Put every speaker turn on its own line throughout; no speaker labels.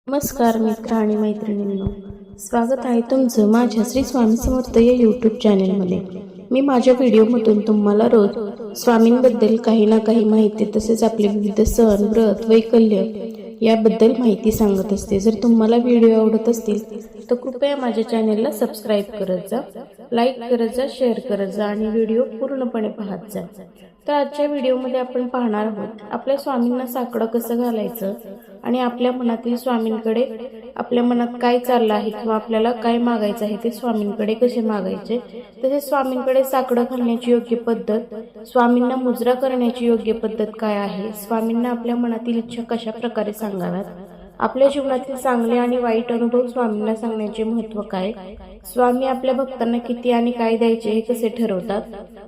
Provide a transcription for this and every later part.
नमस्कार मित्र आणि मैत्रिणींनो, स्वागत आहे तुमचं माझ्या श्री स्वामी समर्थ या यूट्यूब चॅनलमध्ये। मी माझ्या व्हिडिओमधून तुम्हाला रोज स्वामींबद्दल काही ना काही माहिती तसेच आपले विविध सण व्रत वैकल्य याबद्दल माहिती सांगत असते। जर तुम्हाला व्हिडिओ आवडत असतील तर कृपया माझ्या चॅनलला सबस्क्राईब करत जा, लाईक करत जा, शेअर करत जा आणि व्हिडिओ पूर्णपणे पाहत जा। तर आजच्या व्हिडिओमध्ये आपण पाहणार आहोत आपल्या स्वामींना साकडं कसं घालायचं आणि आपल्या मनातील स्वामींकडे आपल्या मनात काय चाललं आहे किंवा आपल्याला काय मागायचं आहे ते स्वामींकडे कसे मागायचे, तसेच स्वामींकडे साकडं घालण्याची योग्य पद्धत, स्वामींना मुजरा करण्याची योग्य पद्धत काय आहे, स्वामींना आपल्या मनातील इच्छा कशा प्रकारे सांगाव्यात, आपल्या जीवनातील चांगले आणि वाईट अनुभव स्वामींना सांगण्याचे महत्त्व काय, स्वामी आपल्या भक्तांना किती आणि काय द्यायचे हे कसे ठरवतात,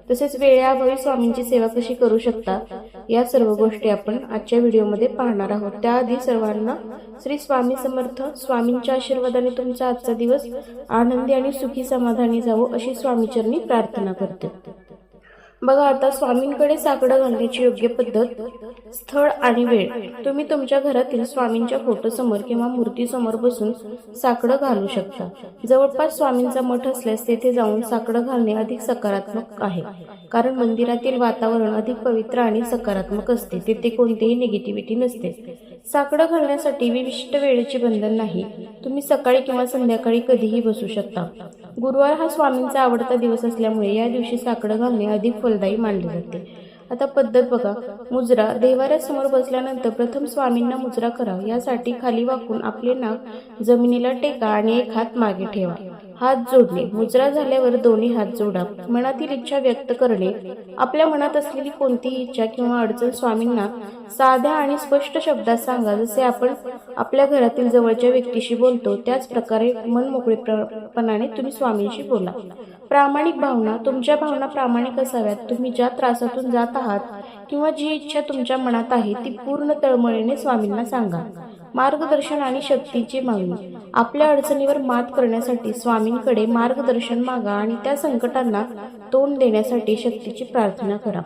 तसेच वेळेअभावी स्वामींची सेवा कशी करू शकता, या सर्व गोष्टी आपण आजच्या व्हिडिओमध्ये पाहणार आहोत। त्याआधी सर्वांना श्री स्वामी समर्थ। स्वामींच्या आशीर्वादाने तुमचा आजचा दिवस आनंदी आणि सुखी समाधानी जावो अशी स्वामीचरणी प्रार्थना करते। बघा, आता स्वामींकडे साकडं घालण्याची योग्य पद्धत, स्थळ आणि वेळ। तुम्ही तुमच्या घरातील स्वामींच्या फोटोसमोर किंवा मूर्तीसमोर बसून साकडं घालू शकता। जवळपास स्वामींचा मठ असल्यास तेथे जाऊन साकडं घालणे अधिक सकारात्मक आहे, कारण मंदिरातील वातावरण अधिक पवित्र आणि सकारात्मक असते, तेथे कोणतीही निगेटिव्हिटी नसते। साकडं घालण्यासाठी विशिष्ट वेळेचे बंधन नाही, तुम्ही सकाळी किंवा संध्याकाळी कधीही बसू शकता। गुरुवार हा स्वामींचा आवडता दिवस असल्यामुळे या दिवशी साकडं घालणे अधिक फलदायी मानले जाते। आता पद्धत बघा, मुजरा। देवाऱ्यासमोर बसल्यानंतर प्रथम स्वामींना मुजरा करा। यासाठी खाली वाकून आपले नाक जमिनीला टेका आणि एक हात मागे ठेवा, हात जोडणे। मुजरा झाल्यावर दोन्ही हात जोडा। मनातील इच्छा व्यक्त करणे, आपल्या मनात असलेली कोणतीही इच्छा किंवा अडचण स्वामींना साध्या आणि स्पष्ट शब्दात सांगा। जसे आपण आपल्या घरातील जवळच्या व्यक्तीशी बोलतो त्याच प्रकारे मनमोकळेपणाने तुम्ही स्वामींशी बोला। प्रामाणिक भावना, तुमच्या भावना प्रामाणिक असाव्यात। तुम्ही ज्या त्रासातून जात आहात किंवा जी इच्छा तुमच्या मनात आहे ती पूर्ण तळमळीने स्वामींना सांगा। मार्गदर्शन आणि शक्तीची मागणी, आपल्या अडचणीवर मात करण्यासाठी स्वामींकडे मार्गदर्शन मागा आणि त्या संकटांना तोंड देण्यासाठी शक्तीची प्रार्थना करा।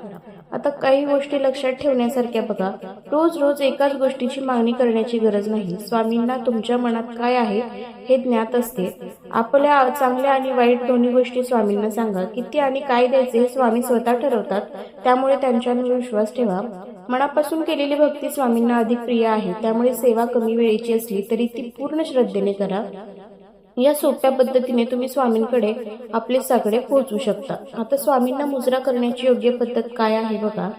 आता काही गोष्टी लक्षात ठेवण्यासारख्या बघा, रोज रोज एकाच गोष्टीची मागणी करण्याची गरज नाही। स्वामींना तुमच्या मनात काय आहे हे ज्ञात असते। आपल्या चांगल्या आणि वाईट दोन्ही गोष्टी स्वामींना सांगा। किती आणि काय द्यायचे हे स्वामी स्वतः ठरवतात, त्यामुळे त्यांच्यावर विश्वास ठेवा। मनापासून केलेली भक्ती स्वामींना अधिक प्रिय आहे, त्यामुळे सेवा कमी वेळेची असली तरी ती पूर्ण श्रद्धेने करा। या सोप्या पद्धतीने तुम्ही स्वामींकडे आपले साकडे पोहोचू शकता। आता स्वामींना मुजरा करण्याची योग्य पद्धत काय आहे बघा,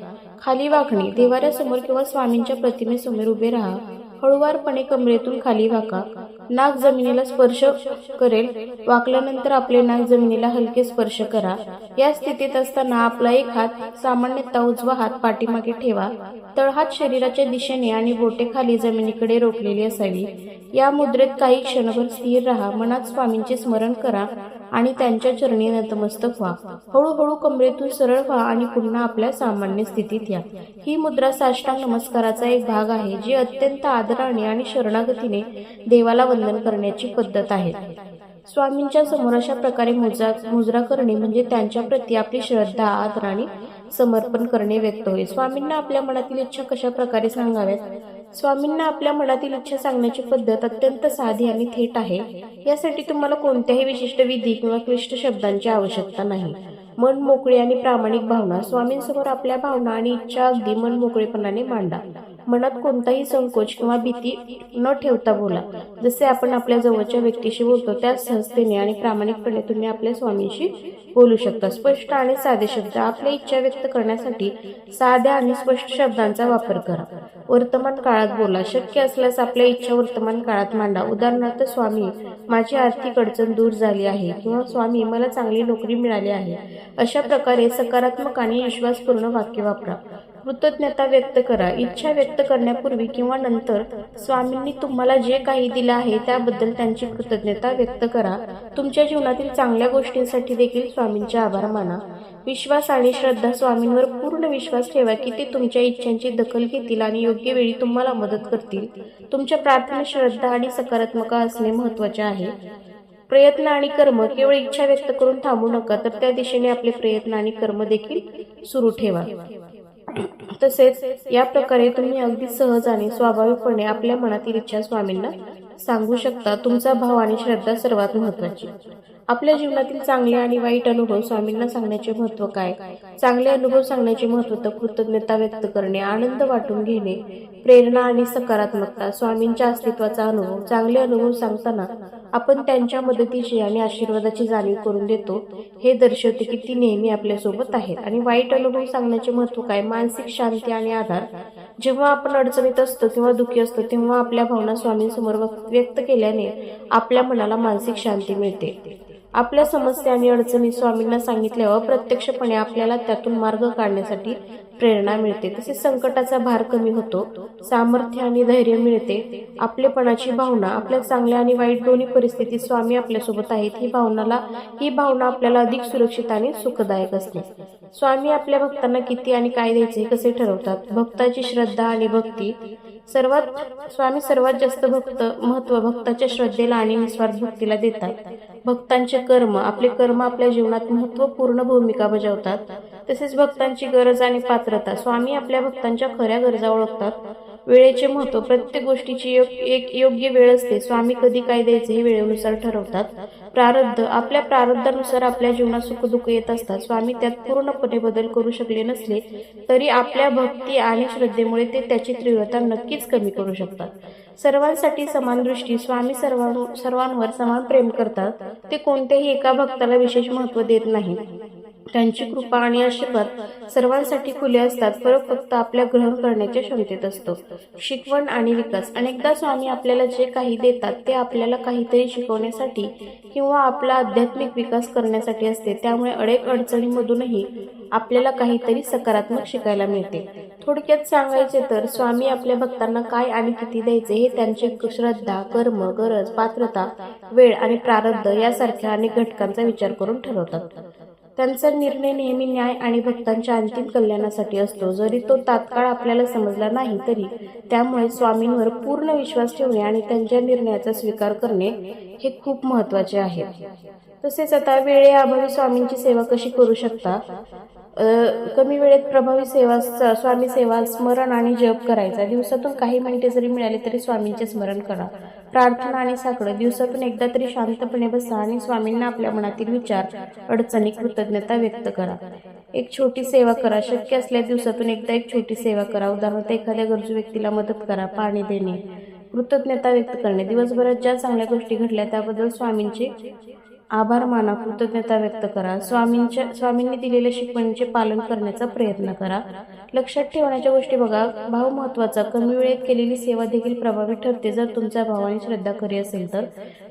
खाली वाकणे। देवाऱ्यासमोर किंवा स्वामींच्या प्रतिमेसमोर उभे राहा। हळूवारपणे कमरेतून खाली वाका, नाक जमिनीला स्पर्श करेल। वाकल्यानंतर आपले नाक जमिनीला हलके स्पर्श करा। या स्थितीत असताना आपला एक हात, सामान्यतः उजवा हात, पाठीमागे ठेवा। तळहात शरीराच्या दिशेने आणि बोटे खाली जमिनीकडे रोखलेली असावी। या मुद्रेत काही क्षणभर स्थिर राहा। मनात स्वामींचे स्मरण करा आणि त्यांच्या चरणी नतमस्तक व्हा। हळूहळू कमरेतून सरळ व्हा आणि पुन्हा आपल्या सामान्य स्थितीत या। ही मुद्रा साष्टांग नमस्काराचा एक भाग आहे, जी अत्यंत आदराने आणि शरणागतीने देवाला वंदन करण्याची पद्धत आहे। स्वामींच्या समोर अशा प्रकारे मुजरा करणे म्हणजे त्यांच्या प्रती आपली श्रद्धा, आदर आणि समर्पण करणे व्यक्त होईल। स्वामींना आपल्या मनातील इच्छा कशा प्रकारे सांगाव्यात, स्वामींना आपल्या मनातील इच्छा सांगण्याची पद्धत अत्यंत साधी आणि थेट आहे। यासाठी तुम्हाला कोणत्याही विशिष्ट विधी किंवा क्लिष्ट शब्दांची आवश्यकता नाही। मन मोकळे आणि प्रामाणिक भावना, स्वामींसमोर आपल्या भावना आणि इच्छा अगदी मन मोकळेपणाने मांडा। मनात कोणताही संकोच किंवा भीती न ठेवता बोला। जसे आपण आपल्या जवळच्या व्यक्तीशी बोलतो त्याच सहजतेने आणि प्रामाणिकपणे तुम्ही आपल्या स्वामींशी बोलू शकता। स्पष्ट आणि साधे शब्द, आपल्या इच्छा व्यक्त करण्यासाठी साध्या आणि स्पष्ट शब्दांचा वापर करा। वर्तमान काळात बोला, शक्य असल्यास आपल्या इच्छा वर्तमान काळात मांडा। उदाहरणार्थ, स्वामी, माझी आर्थिक अडचण दूर झाली आहे किंवा स्वामी, मला चांगली नोकरी मिळाली आहे। अशा प्रकारे सकारात्मक आणि विश्वासपूर्ण वाक्य वापरा। कृतज्ञता व्यक्त करा, इच्छा व्यक्त करण्यापूर्वी किंवा नंतर स्वामींनी तुम्हाला जे काही दिलं आहे त्याबद्दल त्यांची कृतज्ञता व्यक्त करा। तुमच्या जीवनातील चांगल्या गोष्टींसाठी देखील स्वामींचे आभार माना। विश्वास आणि श्रद्धा, स्वामींवर पूर्ण विश्वास ठेवा की ते तुमच्या इच्छांची दखल घेतील आणि योग्य वेळी तुम्हाला मदत करतील। तुमच्या प्रार्थनेत श्रद्धा आणि सकारात्मकता असणे महत्त्वाचे आहे। प्रयत्न आणि कर्म, केवळ इच्छा व्यक्त करून थांबू नका, तर त्या दिशेने आपले प्रयत्न आणि कर्म देखील सुरू ठेवा। तसेच या प्रकारे तुम्ही अगदी सहज आणि स्वाभाविकपणे आपल्या मनातील इच्छा स्वामींना सांगू शकता. तुमचा भाव आणि श्रद्धा सर्वात महत्त्वाची. आपल्या जीवनातील चांगले आणि वाईट अनुभव स्वामींना सांगण्याचे महत्त्व काय? चांगले अनुभव सांगण्याचे महत्त्व तर कृतज्ञता व्यक्त करणे, आनंद वाटून घेणे, प्रेरणा आणि सकारात्मकता, स्वामींच्या अस्तित्वाचा अनुभव. चांगले अनुभव सांगताना आपण त्यांच्या मदतीची आणि आशीर्वादाची जाणीव करून देतो. हे दर्शवते की ती नेहमी आपल्यासोबत आहेत. आणि वाईट अनुभव सांगण्याचे महत्त्व काय? मानसिक शांती आणि आधार. जेव्हा आपण अडचणीत असतो किंवा दुःखी असतो तेव्हा आपल्या भावना स्वामींसमोर व्यक्त केल्याने आपल्या मनाला मानसिक शांती मिळते. आपल्या समस्या आणि अडचणी स्वामींना सांगितल्यावर प्रत्यक्षपणे आपल्याला त्यातून मार्ग काढण्यासाठी प्रेरणा मिळते. तसेच संकटाचा भार कमी होतो, सामर्थ्य आणि धैर्य मिळते. आपलेपणाची भावना. आपल्या चांगल्या आणि वाईट दोन्ही परिस्थितीत स्वामी आपल्यासोबत आहेत ही भावना आपल्याला अधिक सुरक्षित आणि सुखदायक असते. स्वामी आपल्या भक्तांना किती आणि काय द्यायचे हे कसे ठरवतात? भक्ताची श्रद्धा आणि भक्ती. स्वामी सर्वात जास्त महत्त्व भक्ताच्या श्रद्धेला आणि निस्वार्थ भक्तीला देतात. भक्तांचे कर्म. आपले कर्म आपल्या जीवनात महत्त्वपूर्ण भूमिका बजावतात. तसेच भक्तांची गरज आणि पात्रता. स्वामी आपल्या भक्तांच्या खऱ्या गरजा ओळखतात. वेळेचे महत्त्व. प्रत्येक गोष्टीची एक योग्य वेळ असते. स्वामी कधी काय द्यायचे हे वेळेनुसार ठरवतात. प्रारब्ध. आपल्या प्रारब्धानुसार आपल्या जीवनात सुखदुःख येत असतात. स्वामी त्यात पूर्णपणे बदल करू शकले नसले तरी आपल्या भक्ती आणि श्रद्धेमुळे ते त्याची तीव्रता नक्कीच कमी करू शकतात. सर्वांसाठी समान दृष्टी. स्वामी सर्वांवर समान प्रेम करतात. ते कोणत्याही एका भक्ताला विशेष महत्त्व देत नाहीत. त्यांची कृपा आणि आशीर्वाद सर्वांसाठी खुले असतात. फरक फक्त आपल्या ग्रहण करण्याच्या क्षमतेत असतो. शिकवण आणि विकास. अनेकदा स्वामी आपल्याला जे काही देतात ते आपल्याला काहीतरी शिकवण्यासाठी किंवा आपला आध्यात्मिक विकास करण्यासाठी असते. त्यामुळे अनेक अडचणींमधूनही आपल्याला काहीतरी सकारात्मक शिकायला मिळते. थोडक्यात सांगायचे तर स्वामी आपल्या भक्तांना काय आणि किती द्यायचे हे त्यांचे श्रद्धा, कर्म, गरज, पात्रता, वेळ आणि प्रारब्ध यासारख्या अनेक घटकांचा विचार करून ठरवतात. त्यांचा निर्णय नेहमी न्याय आणि भक्तांच्या अंतिम कल्याणासाठी असतो. जरी तो तात्काळ आपल्याला समजला नाही तरी त्यामुळे स्वामींवर पूर्ण विश्वास ठेवणे आणि त्यांच्या निर्णयाचा स्वीकार करणे हे खूप महत्त्वाचे आहे. तसेच आता वेळेअभावी स्वामींची सेवा कशी करू शकता? कमी वेळेत प्रभावी स्वामी सेवा, स्मरण आणि जप करायचा. दिवसातून काही मिनिटे जरी मिळाली तरी स्वामींचे स्मरण करा. प्रार्थना आणि साकडं. दिवसातून एकदा तरी शांतपणे बसा आणि स्वामींना आपल्या मनातील विचार, अडचणी, कृतज्ञता व्यक्त करा. एक छोटी सेवा करा. शक्य असल्यास दिवसातून एकदा एक छोटी सेवा करा. उदाहरणार्थ एखाद्या गरजू व्यक्तीला मदत करा, पाणी देणे, कृतज्ञता व्यक्त करणे. दिवसभरात ज्या चांगल्या गोष्टी घडल्या त्याबद्दल स्वामींचे आभार माना, कृतज्ञता व्यक्त करा. स्वामींनी दिलेल्या शिकवणीचे पालन करण्याचा प्रयत्न करा. लक्षात ठेवण्याच्या गोष्टी बघा. भाव महत्त्वाचा. कमी वेळेत केलेली सेवा देखील प्रभावी ठरते जर तुमचा भाव आणि श्रद्धा खरी असेल तर.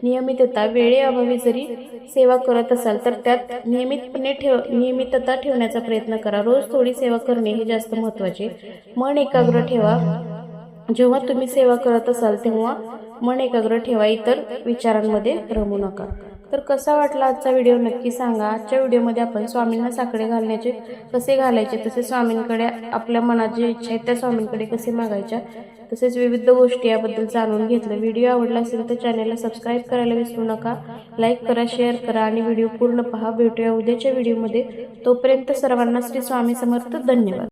नियमितता. वेळेअभावी जरी सेवा करत असाल तर त्यात नियमितता ठेवण्याचा प्रयत्न करा. रोज थोडी सेवा करणे हे जास्त महत्त्वाचे. मन एकाग्र ठेवा. जेव्हा तुम्ही सेवा करत असाल तेव्हा मन एकाग्र ठेवा. इतर विचारांमध्ये रमू नका. तर कसा वाटला आजचा व्हिडिओ नक्की सांगा. आजच्या व्हिडिओमध्ये आपण स्वामींना साकडे कसे घालायचे, तसेच स्वामींकडे आपल्या मनात जी इच्छा आहे त्या स्वामींकडे कसे मागायच्या, तसेच विविध गोष्टी याबद्दल जाणून घेतलं. व्हिडिओ आवडला असेल तर चॅनलला सबस्क्राईब करायला विसरू नका. लाईक करा, शेअर करा आणि व्हिडिओ पूर्ण पहा. भेटूया उद्याच्या व्हिडिओमध्ये. तोपर्यंत सर्वांना श्री स्वामी समर्थ. धन्यवाद.